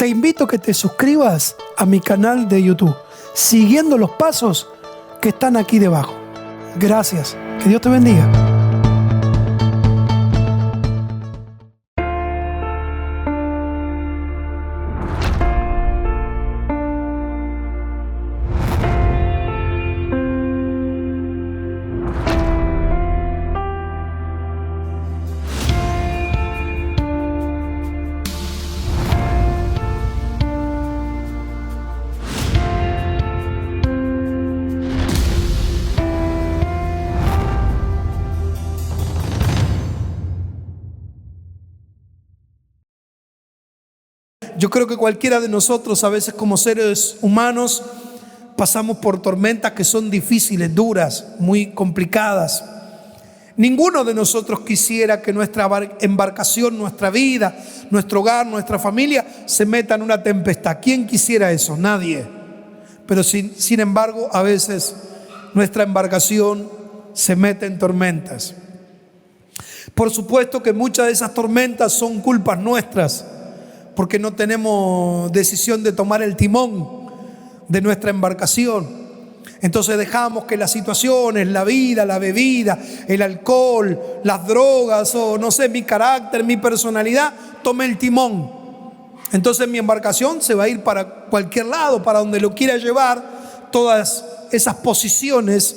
te invito a que te suscribas a mi canal de YouTube, siguiendo los pasos que están aquí debajo. Gracias. Que Dios te bendiga. Yo creo que cualquiera de nosotros, a veces como seres humanos, pasamos por tormentas que son difíciles, duras, muy complicadas. Ninguno de nosotros quisiera que nuestra embarcación, nuestra vida, nuestro hogar, nuestra familia se meta en una tempestad. ¿Quién quisiera eso? Nadie. Pero sin embargo, a veces nuestra embarcación se mete en tormentas. Por supuesto que muchas de esas tormentas son culpas nuestras, porque no tenemos decisión de tomar el timón de nuestra embarcación. Entonces dejamos que las situaciones, la vida, la bebida, el alcohol, las drogas o no sé, mi carácter, mi personalidad, tome el timón. Entonces mi embarcación se va a ir para cualquier lado, para donde lo quiera llevar, todas esas posiciones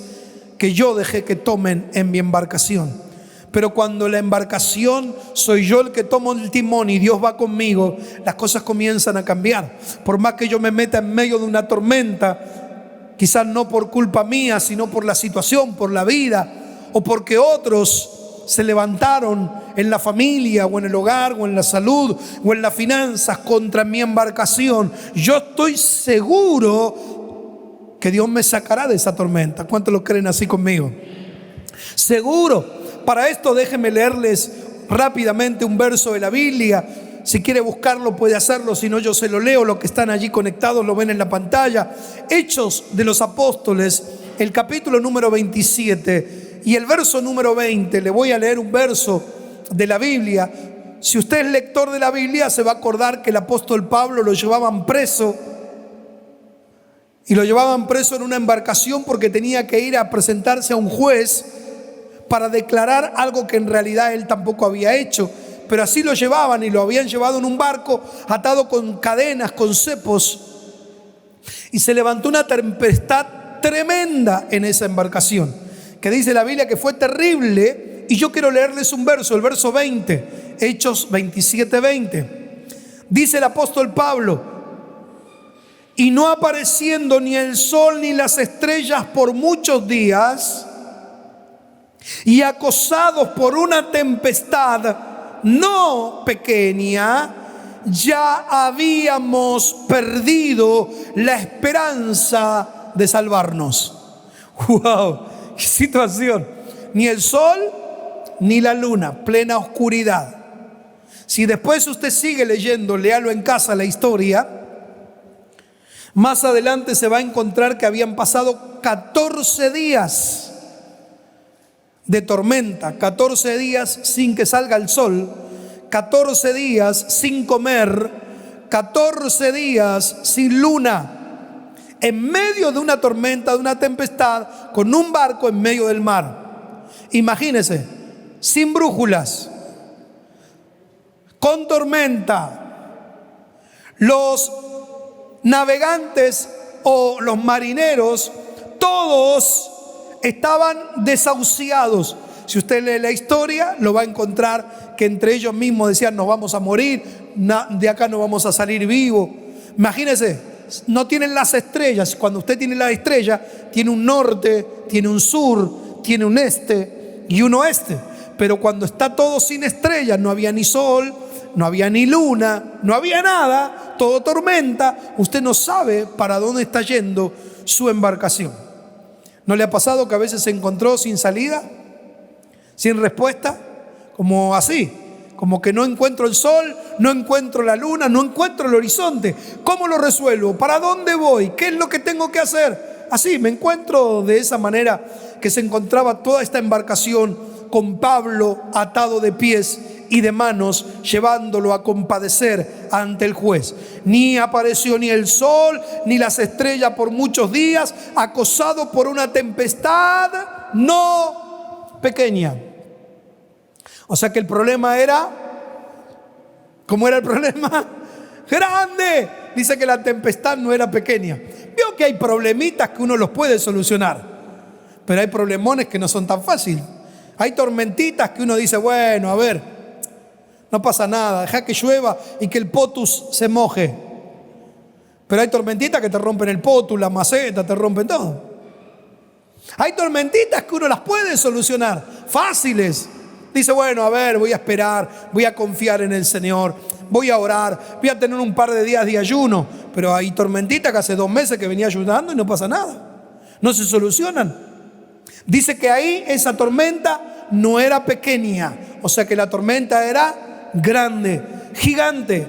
que yo dejé que tomen en mi embarcación. Pero cuando la embarcación soy yo el que tomo el timón y Dios va conmigo, las cosas comienzan a cambiar. Por más que yo me meta en medio de una tormenta, quizás no por culpa mía, sino por la situación, por la vida, o porque otros se levantaron en la familia, o en el hogar, o en la salud, o en las finanzas contra mi embarcación, yo estoy seguro que Dios me sacará de esa tormenta. ¿Cuántos lo creen así conmigo? Seguro. Para esto déjenme leerles rápidamente un verso de la Biblia. Si quiere buscarlo puede hacerlo, si no yo se lo leo. Los que están allí conectados lo ven en la pantalla. Hechos de los Apóstoles, el capítulo número 27 y el verso número 20. Le voy a leer un verso de la Biblia. Si usted es lector de la Biblia se va a acordar que el apóstol Pablo lo llevaban preso. Y lo llevaban preso en una embarcación porque tenía que ir a presentarse a un juez para declarar algo que en realidad él tampoco había hecho. Pero así lo llevaban y lo habían llevado en un barco atado con cadenas, con cepos. Y se levantó una tempestad tremenda en esa embarcación, que dice la Biblia que fue terrible. Y yo quiero leerles un verso, el verso 20, Hechos 27, 20. Dice el apóstol Pablo: y no apareciendo ni el sol ni las estrellas por muchos días, y acosados por una tempestad no pequeña, ya habíamos perdido la esperanza de salvarnos. ¡Wow! ¡Qué situación! Ni el sol ni la luna, plena oscuridad. Si después usted sigue leyendo, léalo en casa la historia, más adelante se va a encontrar que habían pasado 14 días de tormenta, 14 días sin que salga el sol, 14 días sin comer, 14 días sin luna, en medio de una tormenta, de una tempestad, con un barco en medio del mar. Imagínese, sin brújulas, con tormenta. Los navegantes o los marineros, todos estaban desahuciados. Si usted lee la historia, lo va a encontrar que entre ellos mismos decían: nos vamos a morir, de acá no vamos a salir vivos. Imagínense, no tienen las estrellas. Cuando usted tiene la estrella, tiene un norte, tiene un sur, tiene un este y un oeste. Pero cuando está todo sin estrellas, no había ni sol, no había ni luna, no había nada, todo tormenta, usted no sabe para dónde está yendo su embarcación. ¿No le ha pasado que a veces se encontró sin salida, sin respuesta? Como así, como que no encuentro el sol, no encuentro la luna, no encuentro el horizonte. ¿Cómo lo resuelvo? ¿Para dónde voy? ¿Qué es lo que tengo que hacer? Así me encuentro de esa manera que se encontraba toda esta embarcación con Pablo atado de pies y de manos, llevándolo a compadecer ante el juez. Ni apareció ni el sol ni las estrellas por muchos días, acosado por una tempestad no pequeña. O sea que el problema era, ¿cómo era el problema? Grande. Dice que la tempestad no era pequeña. Veo que hay problemitas que uno los puede solucionar, pero hay problemones que no son tan fáciles. Hay tormentitas que uno dice, bueno, a ver, no pasa nada, deja que llueva y que el potus se moje. Pero hay tormentitas que te rompen el potus, la maceta, te rompen todo. Hay tormentitas que uno las puede solucionar, fáciles. Dice, bueno, a ver, voy a esperar, voy a confiar en el Señor, voy a orar, voy a tener un par de días de ayuno. Pero hay tormentitas que hace 2 meses que venía ayunando y no pasa nada. No se solucionan. Dice que ahí esa tormenta no era pequeña, o sea que la tormenta era grande, gigante.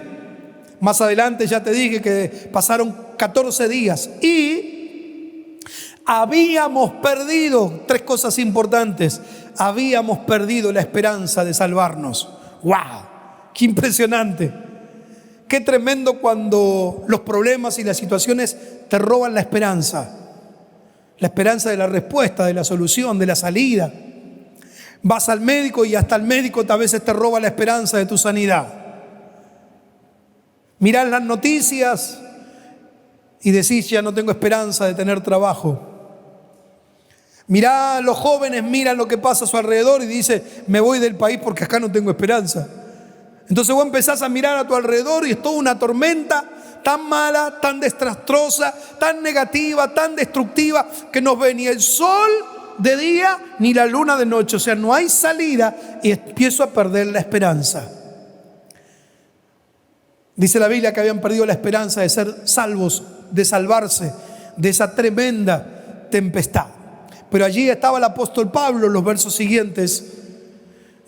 Más adelante ya te dije que pasaron 14 días y habíamos perdido 3 cosas importantes. Habíamos perdido la esperanza de salvarnos. ¡Wow! ¡Qué impresionante! Qué tremendo cuando los problemas y las situaciones te roban la esperanza. La esperanza de la respuesta, de la solución, de la salida. Vas al médico y hasta el médico a veces te roba la esperanza de tu sanidad. Mirás las noticias y decís, ya no tengo esperanza de tener trabajo. Mirá, los jóvenes miran lo que pasa a su alrededor y dice, me voy del país porque acá no tengo esperanza. Entonces vos empezás a mirar a tu alrededor y es toda una tormenta tan mala, tan desastrosa, tan negativa, tan destructiva, que no ve ni el sol de día ni la luna de noche. O sea, no hay salida y empiezo a perder la esperanza. Dice la Biblia que habían perdido la esperanza de ser salvos, de salvarse de esa tremenda tempestad. Pero allí estaba el apóstol Pablo, en los versos siguientes.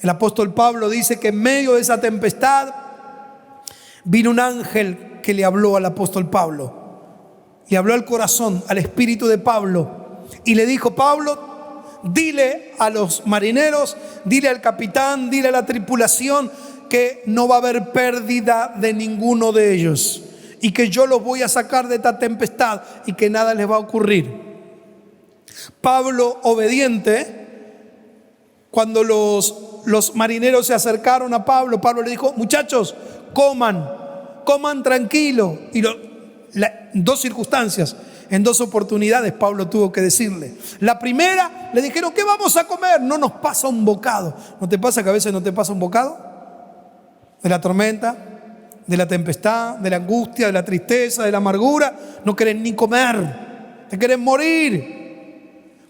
El apóstol Pablo dice que en medio de esa tempestad vino un ángel que le habló al apóstol Pablo. Le habló al corazón, al espíritu de Pablo. Y le dijo, Pablo, dile a los marineros, dile al capitán, dile a la tripulación que no va a haber pérdida de ninguno de ellos. Y que yo los voy a sacar de esta tempestad y que nada les va a ocurrir. Pablo, obediente, cuando los marineros se acercaron a Pablo, Pablo le dijo, muchachos, coman tranquilo. Y en 2 circunstancias, en 2 oportunidades Pablo tuvo que decirle. La primera, le dijeron, ¿qué vamos a comer? No nos pasa un bocado. ¿No te pasa que a veces no te pasa un bocado? De la tormenta, de la tempestad, de la angustia, de la tristeza, de la amargura. No querés ni comer, te querés morir.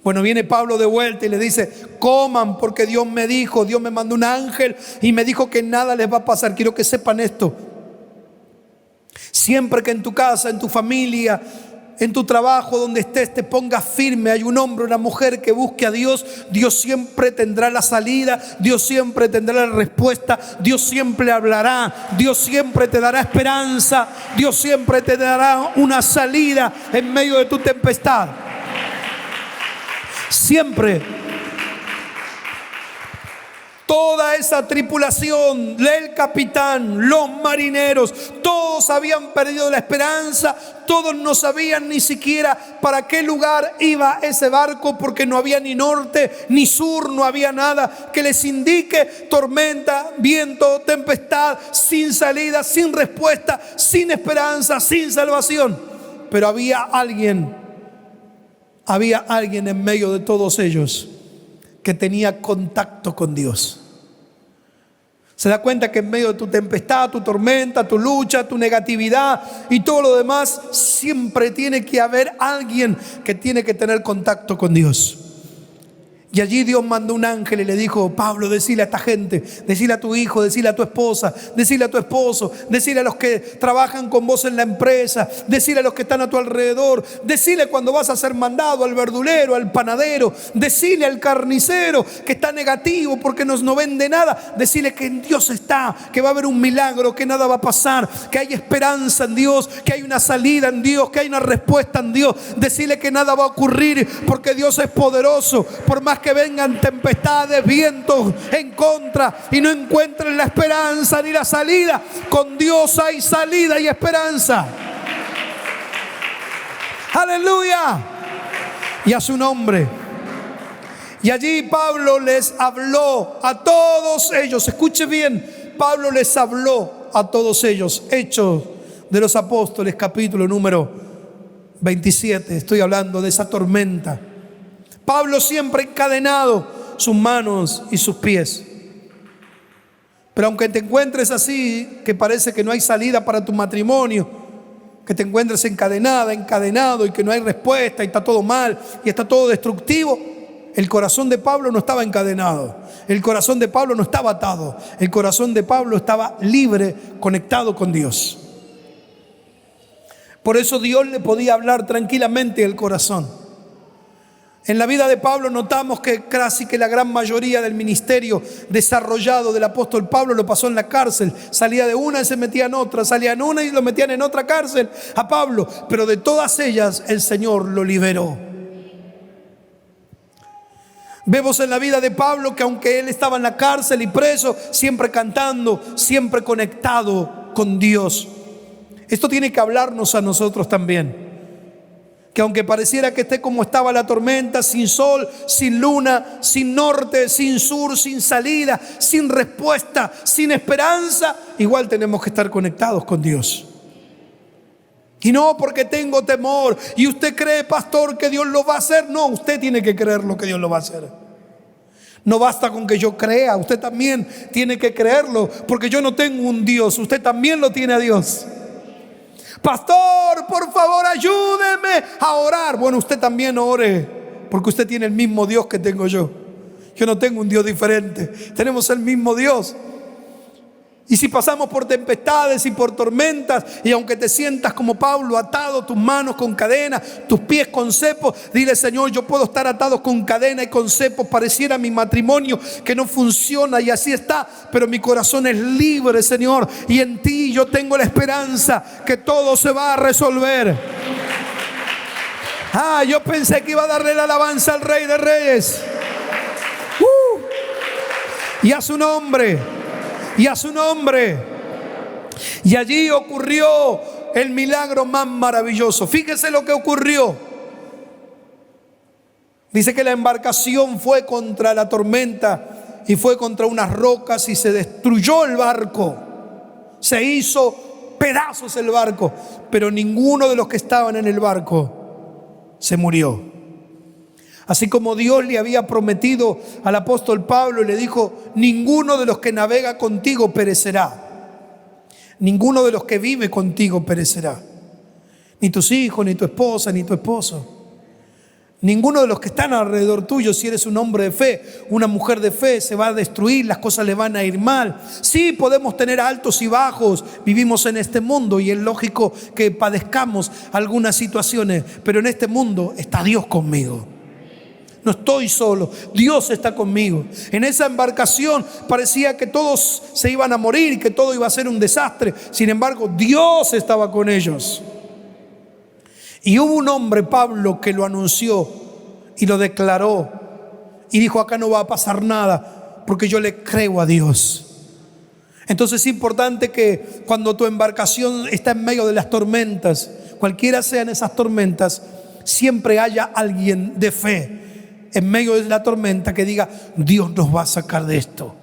Bueno, viene Pablo de vuelta y le dice, coman porque Dios me dijo, Dios me mandó un ángel y me dijo que nada les va a pasar. Quiero que sepan esto. Siempre que en tu casa, en tu familia, en tu trabajo, donde estés, te pongas firme, hay un hombre, una mujer que busque a Dios, Dios siempre tendrá la salida, Dios siempre tendrá la respuesta, Dios siempre hablará, Dios siempre te dará esperanza, Dios siempre te dará una salida en medio de tu tempestad. Siempre. Toda esa tripulación, el capitán, los marineros, todos habían perdido la esperanza, todos no sabían ni siquiera para qué lugar iba ese barco, porque no había ni norte ni sur, no había nada que les indique. Tormenta, viento, tempestad, sin salida, sin respuesta, sin esperanza, sin salvación. Pero había alguien en medio de todos ellos que tenía contacto con Dios. Se da cuenta que en medio de tu tempestad, tu tormenta, tu lucha, tu negatividad y todo lo demás, siempre tiene que haber alguien que tiene que tener contacto con Dios. Y allí Dios mandó un ángel y le dijo, Pablo, decile a esta gente, decile a tu hijo, decile a tu esposa, decile a tu esposo, decile a los que trabajan con vos en la empresa, decile a los que están a tu alrededor, decile cuando vas a ser mandado al verdulero, al panadero, decile al carnicero que está negativo porque no vende nada, decile que en Dios está, que va a haber un milagro, que nada va a pasar, que hay esperanza en Dios, que hay una salida en Dios, que hay una respuesta en Dios. Decile que nada va a ocurrir porque Dios es poderoso, por más más que vengan tempestades, vientos en contra y no encuentren la esperanza ni la salida, con Dios hay salida y esperanza. Aleluya. Y a su nombre. Y allí Pablo les habló a todos ellos. Escuche bien, Pablo les habló a todos ellos. Hechos de los Apóstoles, capítulo número 27. Estoy hablando de esa tormenta. Pablo siempre encadenado, sus manos y sus pies. Pero aunque te encuentres así, que parece que no hay salida para tu matrimonio, que te encuentres encadenada, encadenado y que no hay respuesta y está todo mal y está todo destructivo, el corazón de Pablo no estaba encadenado, el corazón de Pablo no estaba atado, el corazón de Pablo estaba libre, conectado con Dios. Por eso Dios le podía hablar tranquilamente al corazón. En la vida de Pablo notamos que casi que la gran mayoría del ministerio desarrollado del apóstol Pablo lo pasó en la cárcel. Salía de una y se metía en otra, salía en una y lo metían en otra cárcel a Pablo. Pero de todas ellas el Señor lo liberó. Vemos en la vida de Pablo que aunque él estaba en la cárcel y preso, siempre cantando, siempre conectado con Dios. Esto tiene que hablarnos a nosotros también. Que aunque pareciera que esté como estaba la tormenta, sin sol, sin luna, sin norte, sin sur, sin salida, sin respuesta, sin esperanza, igual tenemos que estar conectados con Dios. Y no porque tengo temor y usted cree, pastor, que Dios lo va a hacer. No, usted tiene que creer lo que Dios lo va a hacer. No basta con que yo crea, usted también tiene que creerlo, porque yo no tengo un Dios, usted también lo tiene a Dios. Pastor, por favor, ayúdeme a orar. Bueno, usted también ore, porque usted tiene el mismo Dios que tengo yo. Yo no tengo un Dios diferente, tenemos el mismo Dios. Y si pasamos por tempestades y por tormentas, y aunque te sientas como Pablo, atado, tus manos con cadena, tus pies con cepos, dile: Señor, yo puedo estar atado con cadena y con cepos, pareciera mi matrimonio que no funciona y así está, pero mi corazón es libre, Señor, y en ti yo tengo la esperanza que todo se va a resolver. Yo pensé que iba a darle la alabanza al Rey de Reyes. Y a su nombre. Y a su nombre. Y allí ocurrió el milagro más maravilloso. Fíjese lo que ocurrió. Dice que la embarcación fue contra la tormenta y fue contra unas rocas y se destruyó el barco. Se hizo pedazos el barco, pero ninguno de los que estaban en el barco se murió. Así como Dios le había prometido al apóstol Pablo y le dijo: ninguno de los que navega contigo perecerá. Ninguno de los que vive contigo perecerá. Ni tus hijos, ni tu esposa, ni tu esposo. Ninguno de los que están alrededor tuyo, si eres un hombre de fe, una mujer de fe, se va a destruir, las cosas le van a ir mal. Sí, podemos tener altos y bajos, vivimos en este mundo y es lógico que padezcamos algunas situaciones, pero en este mundo está Dios conmigo. No estoy solo, Dios está conmigo. En esa embarcación parecía que todos se iban a morir y que todo iba a ser un desastre. Sin embargo, Dios estaba con ellos. Y hubo un hombre, Pablo, que lo anunció y lo declaró y dijo: acá no va a pasar nada porque yo le creo a Dios. Entonces es importante que cuando tu embarcación está en medio de las tormentas, cualquiera sean esas tormentas, siempre haya alguien de fe en medio de la tormenta que diga: Dios nos va a sacar de esto.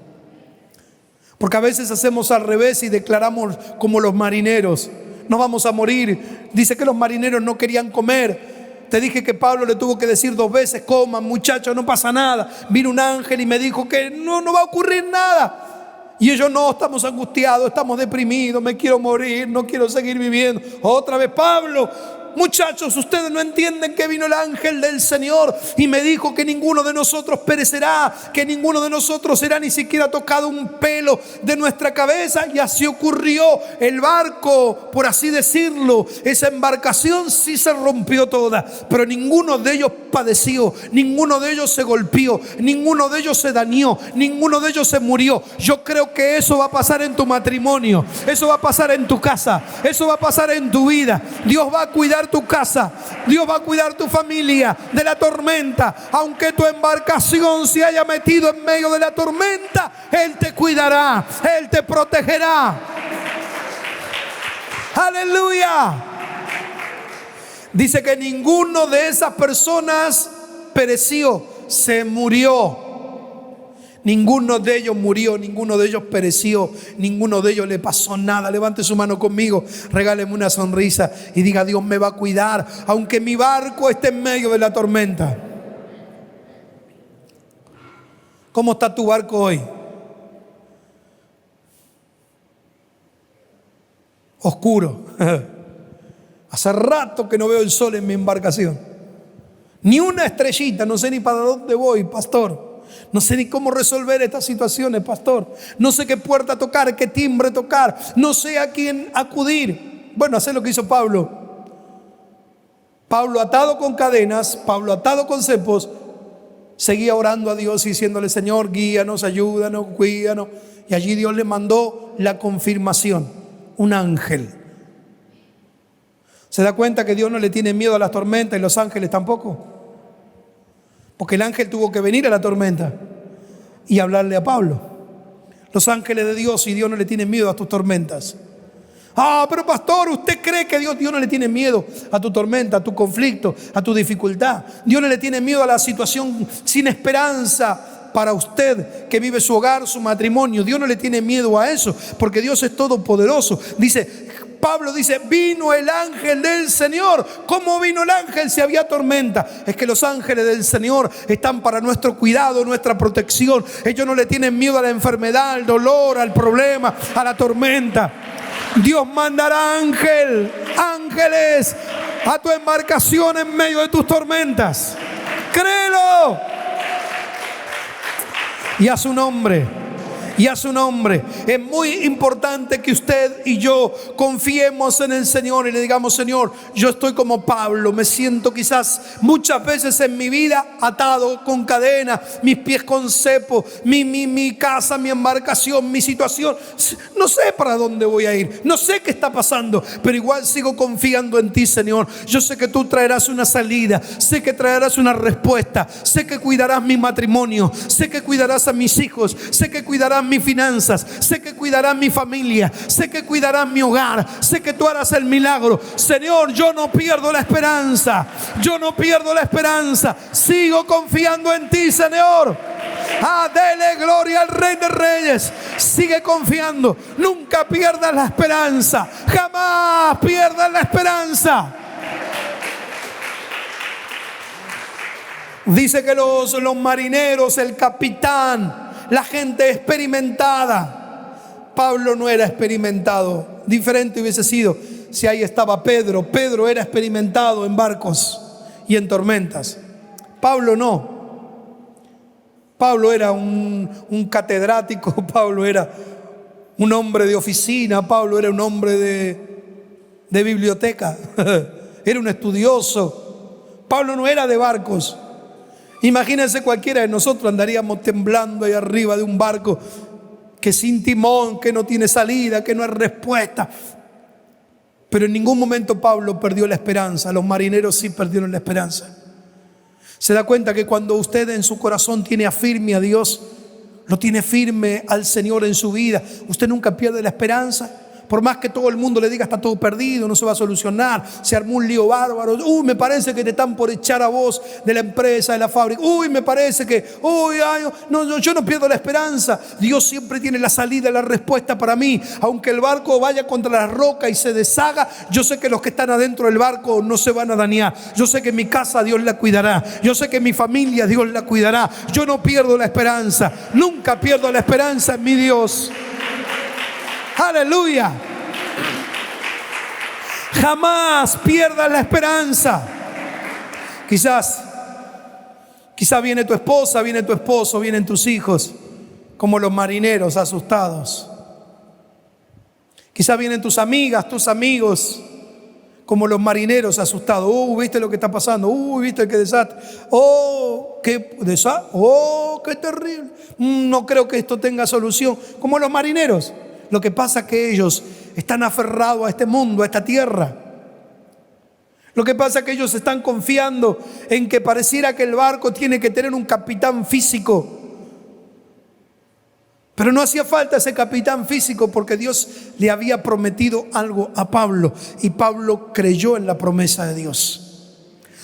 Porque a veces hacemos al revés y declaramos como los marineros: no vamos a morir. Dice que los marineros no querían comer. Te dije que Pablo le tuvo que decir 2 veces: coman, muchachos, no pasa nada. Vino un ángel y me dijo que no va a ocurrir nada. Y ellos: no, estamos angustiados, estamos deprimidos, me quiero morir, no quiero seguir viviendo. Otra vez: Pablo, muchachos, ustedes no entienden que vino el ángel del Señor y me dijo que ninguno de nosotros perecerá, que ninguno de nosotros será ni siquiera tocado un pelo de nuestra cabeza. Y así ocurrió. El barco, por así decirlo, esa embarcación sí se rompió toda, pero ninguno de ellos padeció, ninguno de ellos se golpeó, ninguno de ellos se dañó, ninguno de ellos se murió. Yo creo que eso va a pasar en tu matrimonio, eso va a pasar en tu casa, eso va a pasar en tu vida. Dios va a cuidar cuidar tu casa, Dios va a cuidar tu familia de la tormenta. Aunque tu embarcación se haya metido en medio de la tormenta, Él te cuidará, Él te protegerá. Aleluya. Dice que ninguno de esas personas pereció, se murió. Ninguno de ellos murió, ninguno de ellos pereció, ninguno de ellos le pasó nada. Levante su mano conmigo, regáleme una sonrisa y diga: Dios me va a cuidar, aunque mi barco esté en medio de la tormenta. ¿Cómo está tu barco hoy? Oscuro. Hace rato que no veo el sol en mi embarcación. Ni una estrellita, no sé ni para dónde voy, pastor. No sé ni cómo resolver estas situaciones, pastor. No sé qué puerta tocar, qué timbre tocar. No sé a quién acudir. Bueno, hacer lo que hizo Pablo. Pablo atado con cadenas, Pablo atado con cepos, seguía orando a Dios y diciéndole: Señor, guíanos, ayúdanos, cuídanos. Y allí Dios le mandó la confirmación, un ángel. ¿Se da cuenta que Dios no le tiene miedo a las tormentas y los ángeles tampoco? Porque el ángel tuvo que venir a la tormenta y hablarle a Pablo. Los ángeles de Dios y Dios no le tienen miedo a tus tormentas. Pero pastor, ¿usted cree que Dios no le tiene miedo a tu tormenta, a tu conflicto, a tu dificultad? Dios no le tiene miedo a la situación sin esperanza para usted que vive su hogar, su matrimonio. Dios no le tiene miedo a eso, porque Dios es todopoderoso. Pablo dice: vino el ángel del Señor. ¿Cómo vino el ángel si había tormenta? Es que los ángeles del Señor están para nuestro cuidado, nuestra protección. Ellos no le tienen miedo a la enfermedad, al dolor, al problema, a la tormenta. Dios mandará ángeles a tu embarcación en medio de tus tormentas. Créelo. Y a su nombre. Y a su nombre. Es muy importante que usted y yo confiemos en el Señor y le digamos: Señor, yo estoy como Pablo, me siento quizás muchas veces en mi vida atado con cadenas, mis pies con cepo, mi casa, mi embarcación, mi situación. No sé para dónde voy a ir, no sé qué está pasando, pero igual sigo confiando en ti, Señor. Yo sé que tú traerás una salida, sé que traerás una respuesta, sé que cuidarás mi matrimonio, sé que cuidarás a mis hijos, sé que cuidarás mis finanzas, sé que cuidarás mi familia, sé que cuidarás mi hogar, sé que tú harás el milagro. Señor, yo no pierdo la esperanza, yo no pierdo la esperanza, sigo confiando en ti, Señor. Dele gloria al Rey de Reyes. Sigue confiando, nunca pierdas la esperanza, jamás pierdas la esperanza. Dice que los marineros, el capitán, la gente experimentada. Pablo no era experimentado. Diferente hubiese sido si ahí estaba Pedro. Pedro era experimentado en barcos y en tormentas. Pablo no. Pablo era un catedrático. Pablo era un hombre de oficina. Pablo era un hombre de biblioteca. Era un estudioso. Pablo no era de barcos. Imagínense, cualquiera de nosotros andaríamos temblando ahí arriba de un barco que sin timón, que no tiene salida, que no hay respuesta. Pero en ningún momento Pablo perdió la esperanza. Los marineros sí perdieron la esperanza. Se da cuenta que cuando usted en su corazón tiene firme a Dios, lo tiene firme al Señor en su vida, usted nunca pierde la esperanza. Por más que todo el mundo le diga: está todo perdido, no se va a solucionar, se armó un lío bárbaro. Me parece que te están por echar a vos de la empresa, de la fábrica. Me parece que, yo no pierdo la esperanza. Dios siempre tiene la salida, la respuesta para mí. Aunque el barco vaya contra la roca y se deshaga, yo sé que los que están adentro del barco no se van a dañar. Yo sé que mi casa Dios la cuidará. Yo sé que mi familia Dios la cuidará. Yo no pierdo la esperanza. Nunca pierdo la esperanza en mi Dios. Aleluya. Jamás pierdas la esperanza. Quizás viene tu esposa, viene tu esposo, vienen tus hijos como los marineros asustados. Quizás vienen tus amigas, tus amigos como los marineros asustados. ¿Viste lo que está pasando? ¿Viste qué desastre? ¿Qué desastre? ¡Qué terrible! No creo que esto tenga solución. Como los marineros. Lo que pasa es que ellos están aferrados a este mundo, a esta tierra. Lo que pasa es que ellos están confiando en que pareciera que el barco tiene que tener un capitán físico. Pero no hacía falta ese capitán físico porque Dios le había prometido algo a Pablo y Pablo creyó en la promesa de Dios.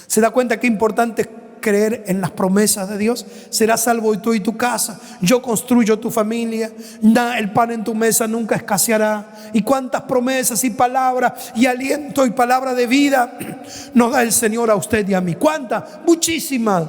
¿Se da cuenta qué importante es creer en las promesas de Dios? Serás salvo tú y tu casa. Yo construyo tu familia. El pan en tu mesa nunca escaseará. Y cuántas promesas y palabras y aliento y palabra de vida nos da el Señor a usted y a mí. ¿Cuántas? Muchísimas.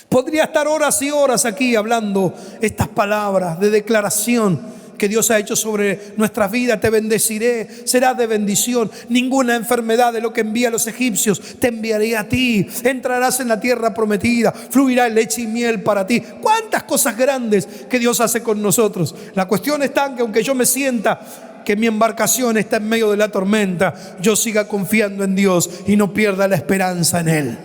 Podría estar horas y horas aquí hablando estas palabras de declaración que Dios ha hecho sobre nuestras vidas. Te bendeciré, serás de bendición. Ninguna enfermedad de lo que envía a los egipcios te enviaré a ti. Entrarás en la tierra prometida, fluirá leche y miel para ti. Cuántas cosas grandes que Dios hace con nosotros. La cuestión está en que aunque yo me sienta que mi embarcación está en medio de la tormenta, yo siga confiando en Dios y no pierda la esperanza en Él.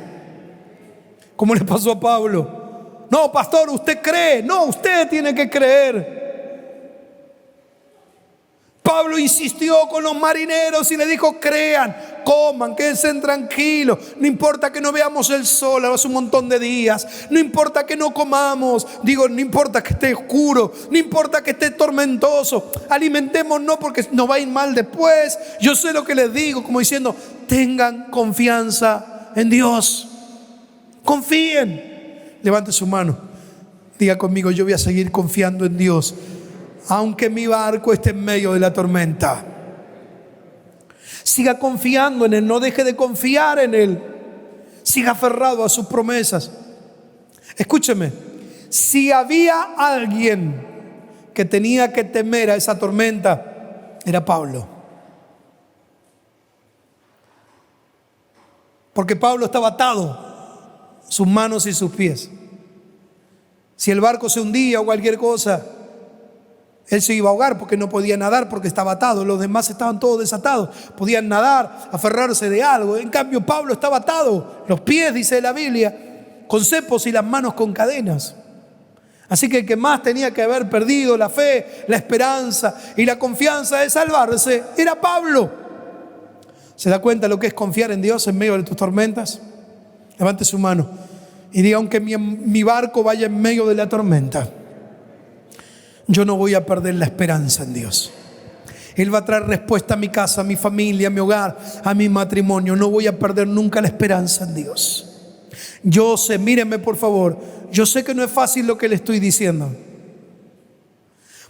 ¿Cómo le pasó a Pablo? No, pastor, usted cree. No, usted tiene que creer. Pablo insistió con los marineros y le dijo: crean, coman, quédense tranquilos. No importa que no veamos el sol hace un montón de días. No importa que no comamos. No importa que esté oscuro. No importa que esté tormentoso. Alimentémonos porque nos va a ir mal después. Yo sé lo que les digo, como diciendo: tengan confianza en Dios. Confíen. Levante su mano. Diga conmigo: yo voy a seguir confiando en Dios, aunque mi barco esté en medio de la tormenta. Siga confiando en Él, no deje de confiar en Él. Siga aferrado a sus promesas. Escúcheme, si había alguien que tenía que temer a esa tormenta, era Pablo. Porque Pablo estaba atado, sus manos y sus pies. Si el barco se hundía o cualquier cosa, él se iba a ahogar porque no podía nadar, porque estaba atado. Los demás estaban todos desatados, podían nadar, aferrarse de algo. En cambio Pablo estaba atado, los pies, dice la Biblia, con cepos y las manos con cadenas. Así que el que más tenía que haber perdido la fe, la esperanza y la confianza de salvarse era Pablo. ¿Se da cuenta lo que es confiar en Dios en medio de tus tormentas? Levante su mano y diga: aunque mi barco vaya en medio de la tormenta, yo no voy a perder la esperanza en Dios. Él va a traer respuesta a mi casa, a mi familia, a mi hogar, a mi matrimonio. No voy a perder nunca la esperanza en Dios. Yo sé, mírenme por favor, yo sé que no es fácil lo que le estoy diciendo.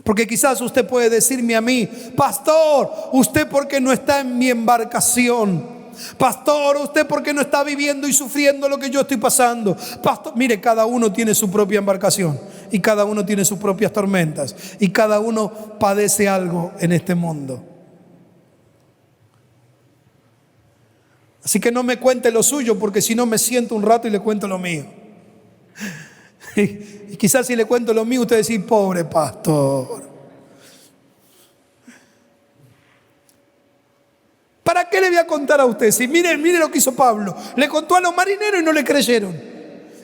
Porque quizás usted puede decirme a mí: pastor, ¿usted por qué no está en mi embarcación? Pastor, ¿usted por qué no está viviendo y sufriendo lo que yo estoy pasando? Pastor, mire, cada uno tiene su propia embarcación y cada uno tiene sus propias tormentas y cada uno padece algo en este mundo. Así que no me cuente lo suyo, porque si no me siento un rato y le cuento lo mío. Y quizás si le cuento lo mío usted dice: pobre pastor. ¿Para qué le voy a contar a usted? Si mire lo que hizo Pablo. Le contó a los marineros y no le creyeron.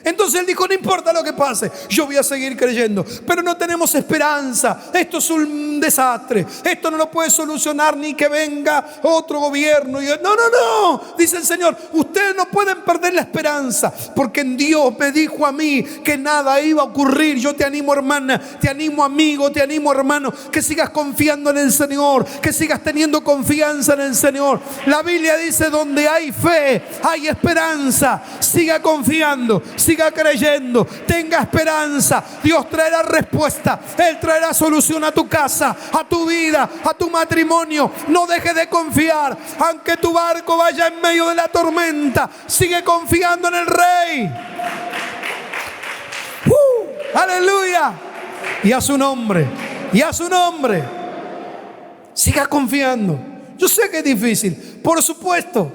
Entonces él dijo: no importa lo que pase, yo voy a seguir creyendo. Pero no tenemos esperanza. Esto es un desastre. Esto no lo puede solucionar ni que venga otro gobierno. No, dice el Señor: ustedes no pueden perder la esperanza, porque en Dios me dijo a mí que nada iba a ocurrir. Yo te animo, hermana, te animo, amigo, te animo, hermano, que sigas confiando en el Señor, que sigas teniendo confianza en el Señor. La Biblia dice: donde hay fe, hay esperanza. Siga confiando, siga creyendo, tenga esperanza. Dios traerá respuesta. Él traerá solución a tu casa, a tu vida, a tu matrimonio. No deje de confiar. Aunque tu barco vaya en medio de la tormenta, sigue confiando en el Rey. Aleluya. Y a su nombre, y a su nombre. Siga confiando. Yo sé que es difícil, por supuesto.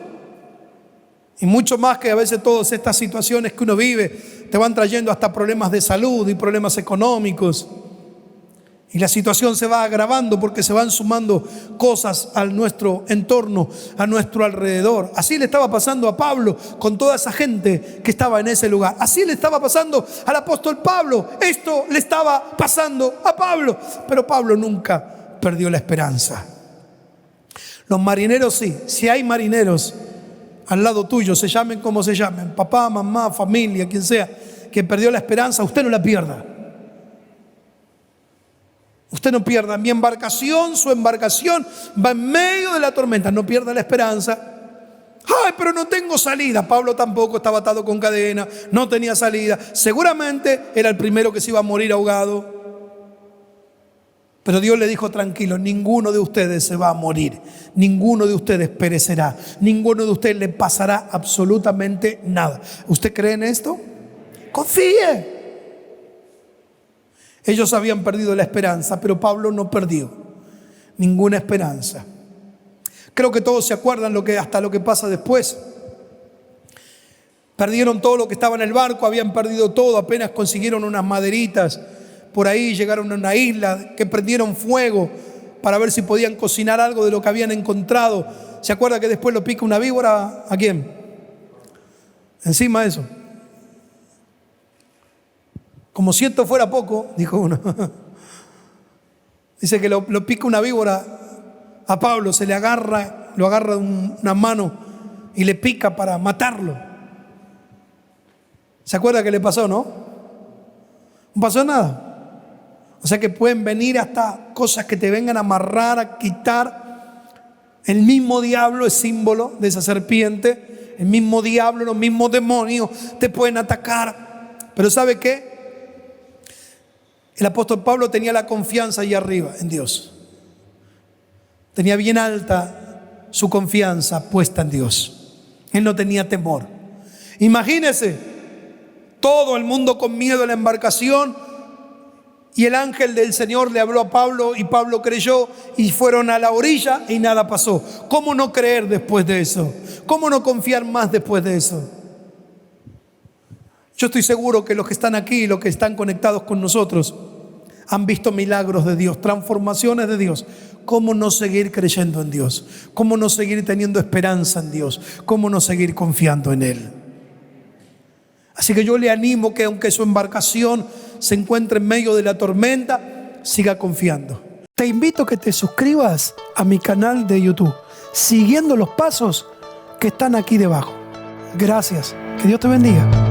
Y mucho más que a veces todas estas situaciones que uno vive te van trayendo hasta problemas de salud y problemas económicos. Y la situación se va agravando porque se van sumando cosas a nuestro entorno, a nuestro alrededor. Así le estaba pasando a Pablo con toda esa gente que estaba en ese lugar. Así le estaba pasando al apóstol Pablo. Esto le estaba pasando a Pablo. Pero Pablo nunca perdió la esperanza. Los marineros sí. Si hay marineros al lado tuyo, se llamen como se llamen, papá, mamá, familia, quien sea, que perdió la esperanza, usted no la pierda. Usted no pierda. Mi embarcación, su embarcación va en medio de la tormenta. No pierda la esperanza. Ay, pero no tengo salida. Pablo tampoco estaba atado con cadena, no tenía salida. Seguramente era el primero que se iba a morir ahogado. Pero Dios le dijo: tranquilo, ninguno de ustedes se va a morir, ninguno de ustedes perecerá, ninguno de ustedes le pasará absolutamente nada. ¿Usted cree en esto? Confíe. Ellos habían perdido la esperanza, pero Pablo no perdió ninguna esperanza. Creo que todos se acuerdan hasta lo que pasa después. Perdieron todo lo que estaba en el barco, habían perdido todo, apenas consiguieron unas maderitas. Por ahí llegaron a una isla que prendieron fuego para ver si podían cocinar algo de lo que habían encontrado. ¿Se acuerda que después lo pica una víbora? ¿A quién? Encima de eso. Como si esto fuera poco, dijo uno. Dice que lo pica una víbora a Pablo, lo agarra de una mano y le pica para matarlo. ¿Se acuerda que le pasó, no? No pasó nada. O sea que pueden venir hasta cosas que te vengan a amarrar, a quitar. El mismo diablo es símbolo de esa serpiente. El mismo diablo, los mismos demonios te pueden atacar. Pero ¿sabe qué? El apóstol Pablo tenía la confianza allá arriba en Dios. Tenía bien alta su confianza puesta en Dios. Él no tenía temor. Imagínese todo el mundo con miedo en la embarcación. Y el ángel del Señor le habló a Pablo y Pablo creyó y fueron a la orilla y nada pasó. ¿Cómo no creer después de eso? ¿Cómo no confiar más después de eso? Yo estoy seguro que los que están aquí y los que están conectados con nosotros han visto milagros de Dios, transformaciones de Dios. ¿Cómo no seguir creyendo en Dios? ¿Cómo no seguir teniendo esperanza en Dios? ¿Cómo no seguir confiando en Él? Así que yo le animo que aunque su embarcación se encuentre en medio de la tormenta, siga confiando. Te invito a que te suscribas a mi canal de YouTube, siguiendo los pasos que están aquí debajo. Gracias. Que Dios te bendiga.